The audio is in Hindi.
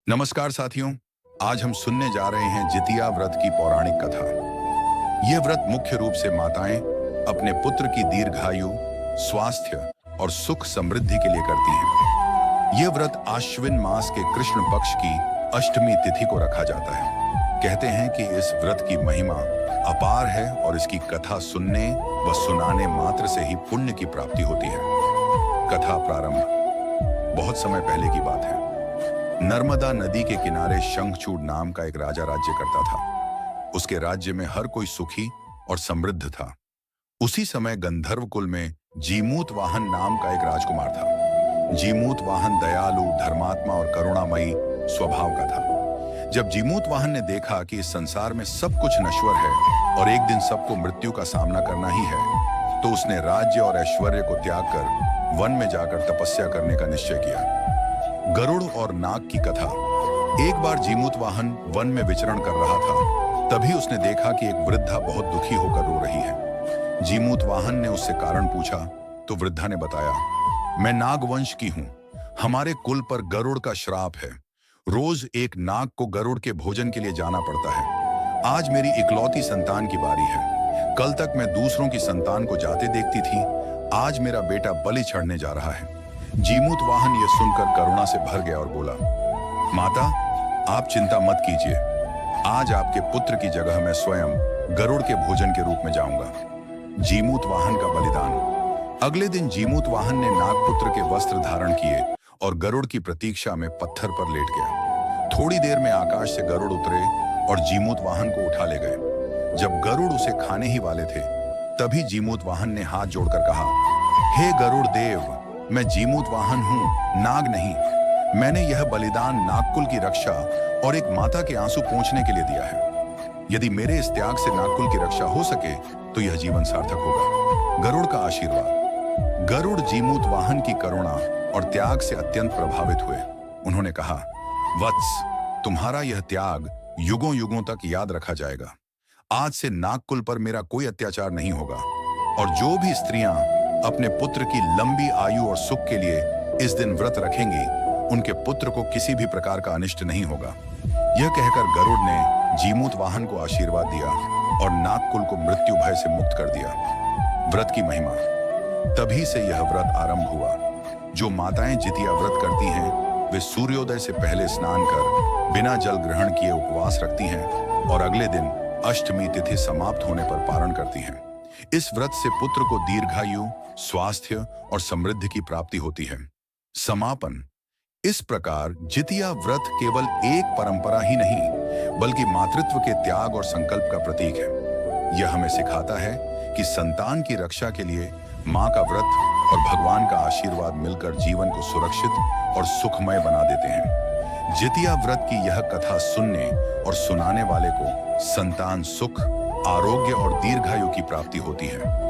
नमस्कार साथियों, आज हम सुनने जा रहे हैं जितिया व्रत की पौराणिक कथा। यह व्रत मुख्य रूप से माताएं अपने पुत्र की दीर्घायु, स्वास्थ्य और सुख समृद्धि के लिए करती हैं। यह व्रत आश्विन मास के कृष्ण पक्ष की अष्टमी तिथि को रखा जाता है। कहते हैं कि इस व्रत की महिमा अपार है और इसकी कथा सुनने व सुनाने मात्र से ही पुण्य की प्राप्ति होती है। कथा प्रारंभ। बहुत समय पहले की बात है। नर्मदा नदी के किनारे शंखचूड़ नाम का एक राजा राज्य करता था। उसके राज्य में हर कोई सुखी और समृद्ध था। उसी समय गंधर्व कुल में जीमूत वाहन नाम का एक राजकुमार था। जीमूत वाहन दयालु, धर्मात्मा और करुणामयी स्वभाव का था। जब जीमूत वाहन ने देखा कि इस संसार में सब कुछ नश्वर है और एक दिन सबको मृत्यु का सामना करना ही है, तो उसने राज्य और ऐश्वर्य को त्याग कर वन में जाकर तपस्या करने का निश्चय किया। गरुड़ और नाग की कथा। एक बार जीमूत वाहन वन में विचरण कर रहा था। तभी उसने देखा कि एक वृद्धा बहुत दुखी होकर रो रही है। जीमूत वाहन ने उससे कारण पूछा तो वृद्धा ने बताया, मैं नागवंश की हूँ। हमारे कुल पर गरुड़ का श्राप है। रोज एक नाग को गरुड़ के भोजन के लिए जाना पड़ता है। आज मेरी इकलौती संतान की बारी है। कल तक मैं दूसरों की संतान को जाते देखती थी। आज मेरा बेटा बलि चढ़ने जा रहा है। जीमूत वाहन यह सुनकर करुणा से भर गया और बोला, माता, आप चिंता मत कीजिए। आज आपके पुत्र की जगह मैं स्वयं गरुड़ के भोजन के रूप में जाऊंगा। जीमूत वाहन का बलिदान। अगले दिन जीमूत वाहन ने नागपुत्र के वस्त्र धारण किए और गरुड़ की प्रतीक्षा में पत्थर पर लेट गया। थोड़ी देर में आकाश से गरुड़ उतरे और जीमूत वाहन को उठा ले गए। जब गरुड़ उसे खाने ही वाले थे, तभी जीमूत वाहन ने हाथ जोड़कर कहा, हे गरुड़ देव, मैं जीमूत वाहन हूँ, नाग नहीं। मैंने यह बलिदान नागकुल की रक्षा और एक माता के आंसू पोंछने के लिए दिया है। यदि मेरे इस त्याग से नागकुल की रक्षा हो सके तो यह जीवन सार्थक होगा। गरुड़ का आशीर्वाद। गरुड़ जीमूत वाहन की करुणा और त्याग से अत्यंत प्रभावित हुए। उन्होंने कहा, वत्स, तुम्हारा यह त्याग युगों युगों तक याद रखा जाएगा। आज से नागकुल पर मेरा कोई अत्याचार नहीं होगा और जो भी स्त्रियां अपने पुत्र की लंबी आयु और सुख के लिए इस दिन व्रत रखेंगी, उनके पुत्र को किसी भी प्रकार का अनिष्ट नहीं होगा। यह कहकर गरुड़ ने जीमूत वाहन को आशीर्वाद दिया और नागकुल को मृत्यु भय से मुक्त कर दिया। व्रत की महिमा। तभी से यह व्रत आरंभ हुआ। जो माताएं जितिया व्रत करती हैं, वे सूर्योदय से पहले स्नान कर बिना जल ग्रहण किए उपवास रखती हैं और अगले दिन अष्टमी तिथि समाप्त होने पर पारण करती हैं। इस व्रत से पुत्र को दीर्घायु, स्वास्थ्य और समृद्धि की प्राप्ति होती है। समापन। इस प्रकार जितिया व्रत केवल एक परंपरा ही नहीं, बल्कि मातृत्व के त्याग और संकल्प का प्रतीक है। यह हमें सिखाता है कि संतान की रक्षा के लिए मां का व्रत और भगवान का आशीर्वाद मिलकर जीवन को सुरक्षित और सुखमय बना देते हैं। जितिया व्रत की यह कथा सुनने और सुनाने वाले को संतान सुख, आरोग्य और दीर्घायु की प्राप्ति होती है।